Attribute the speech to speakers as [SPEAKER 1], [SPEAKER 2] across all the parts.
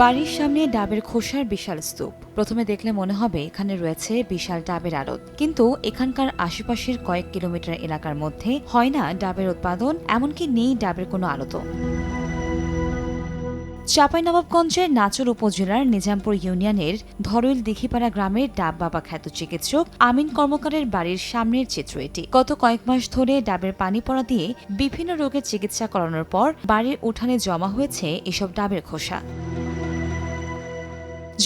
[SPEAKER 1] বাড়ির সামনে ডাবের খোসার বিশাল স্তূপ। প্রথমে দেখলে মনে হবে এখানে রয়েছে বিশাল ডাবের আড়ত, কিন্তু এখানকার আশেপাশের কয়েক কিলোমিটার এলাকার মধ্যে হয় না ডাবের উৎপাদন, এমনকি নেই ডাবের কোনো আড়তও। চাঁপাইনবাবগঞ্জের নাচর উপজেলার নিজামপুর ইউনিয়নের ধরইল দিঘিপাড়া গ্রামের ডাব বাবা খ্যাত চিকিৎসক আমিন কর্মকারের বাড়ির সামনের চিত্র এটি। গত কয়েক মাস ধরে ডাবের পানি পড়া দিয়ে বিভিন্ন রোগের চিকিৎসা করানোর পর বাড়ির উঠানে জমা হয়েছে এসব ডাবের খোসা।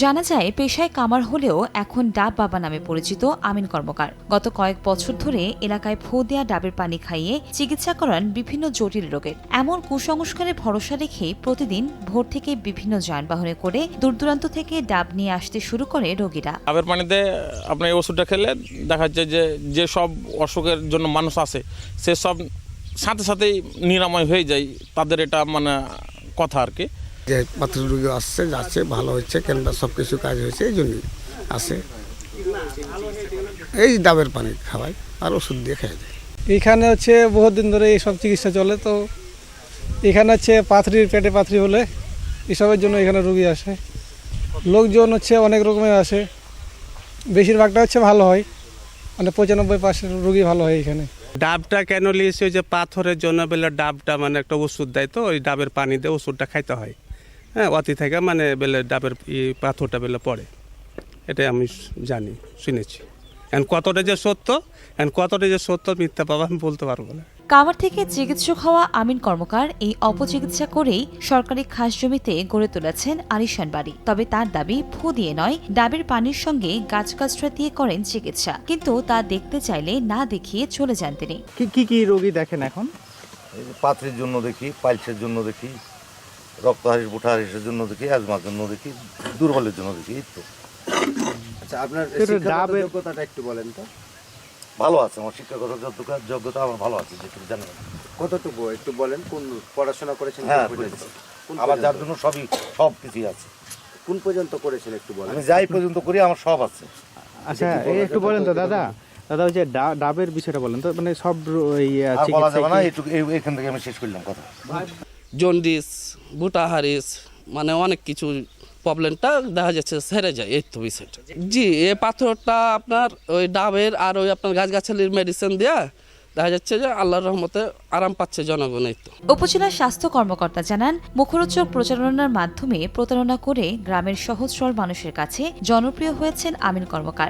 [SPEAKER 1] জানা যায় পেশায় কামার হলেও এখন ডাব বাবা নামে পরিচিত আমিন কর্মকার গত কয়েক বছর ধরে এলাকায় ফু দেয়া ডাবের পানি খাইয়ে চিকিৎসা করান বিভিন্ন জটিল রোগের। এমন কুসংস্কারে ভরসা রেখে প্রতিদিন ভোর থেকে বিভিন্ন যানবাহনে করে দূর দূরান্ত থেকে ডাব নিয়ে আসতে শুরু করে রোগীরা।
[SPEAKER 2] ডাবের পানিতে আপনার এই ওষুধটা খেলে দেখা যাচ্ছে যে সব অসুখের জন্য মানুষ আছে সে সব সাথে সাথেই নিরাময় হয়ে যায়, তাদের এটা মানে কথা আর কি।
[SPEAKER 3] যে পাত্র রোগী আসছে যাচ্ছে ভালো হচ্ছে, কেননা সব কিছু কাজ হয়েছে, এই জন্যই আসে। এই ডাবের পানি খাওয়াই আর ওষুধ দিয়ে খেয়ে যায়।
[SPEAKER 4] এখানে হচ্ছে বহুত দিন ধরে এইসব চিকিৎসা চলে, তো এখানে হচ্ছে পাথরির পেটে পাথরি হলে এসবের জন্য এখানে রুগী আসে। লোকজন হচ্ছে অনেক রকমের আসে, বেশিরভাগটা হচ্ছে ভালো হয়, মানে 95% রুগী ভালো হয় এখানে।
[SPEAKER 5] ডাবটা কেন নিয়েছি, ওই যে পাথরের জন্য বলে ডাবটা মানে একটা ওষুধ দেয়, তো ওই ডাবের পানি দিয়ে ওষুধটা খাইতে হয়। হ্যাঁ, অতি থেকে মানে বেলে ডাবের পাথরটা বেলে পড়ে, এটাই আমি জানি, শুনেছি। এখন কতটা যে সত্য মিথ্যা পাবা আমি বলতে পারবো না।
[SPEAKER 1] কামার থেকে চিকিৎসক হওয়া আমিন কর্মকার এই অপচিকিৎসা করেই সরকারি খাস জমিতে গড়ে তুলেছেন আলিশান বাড়ি। তবে তার দাবি ফু দিয়ে নয়, ডাবের পানির সঙ্গে গাছগাছড়া দিয়ে করেন চিকিৎসা, কিন্তু তা দেখতে চাইলে না দেখিয়ে চলে যান তিনি।
[SPEAKER 6] কি রোগী দেখেন এখন?
[SPEAKER 7] পাথরির জন্য দেখি, পাইলসের জন্য দেখি, রক্তহারিস বুঠাহারিসের জন্য দেখি, অ্যাজমার জন্য দেখি, দুর্বলের জন্য দেখি। এই তো।
[SPEAKER 6] আচ্ছা, আপনার শিক্ষাগত যোগ্যতাটা একটু বলেন তো।
[SPEAKER 7] ভালো আছে, আমার শিক্ষাগত যোগ্যতা আমার ভালো আছে, যেটুকু জানেন।
[SPEAKER 6] কতটুকু একটু বলেন, কোন পড়াশোনা করেছেন?
[SPEAKER 7] হ্যাঁ, আমার যার জন্য সব কিছুই আছে।
[SPEAKER 6] কোন পর্যন্ত করেছেন একটু বলেন।
[SPEAKER 7] আমি যাই পর্যন্ত করি আমার সব আছে।
[SPEAKER 8] আচ্ছা, একটু বলেন তো দাদা ওই যে ডাবের বিষয়টা বলেন তো, মানে সব
[SPEAKER 7] বলা যাবে না, এখান থেকে আমি শেষ করলাম কথা।
[SPEAKER 9] জন্ডিস, বুটাহারিস, মানে অনেক কিছু প্রবলেমটা দেখা যাচ্ছে সেরে যায়, এই তো বিষয়টা। জি, এই পাথরটা আপনার ওই ডাবের আর ওই আপনার গাছগাছালির মেডিসিন দেয়া দেখা যাচ্ছে যে আল্লাহর রহমতে আরাম পাচ্ছে জনগণ। এই তো।
[SPEAKER 1] উপজেলা স্বাস্থ্য কর্মকর্তা জানান, মুখরোচক প্রচারণার মাধ্যমে প্রতারণা করে গ্রামের সহজ সরল মানুষের কাছে জনপ্রিয় হয়েছেন আমিন কর্মকার।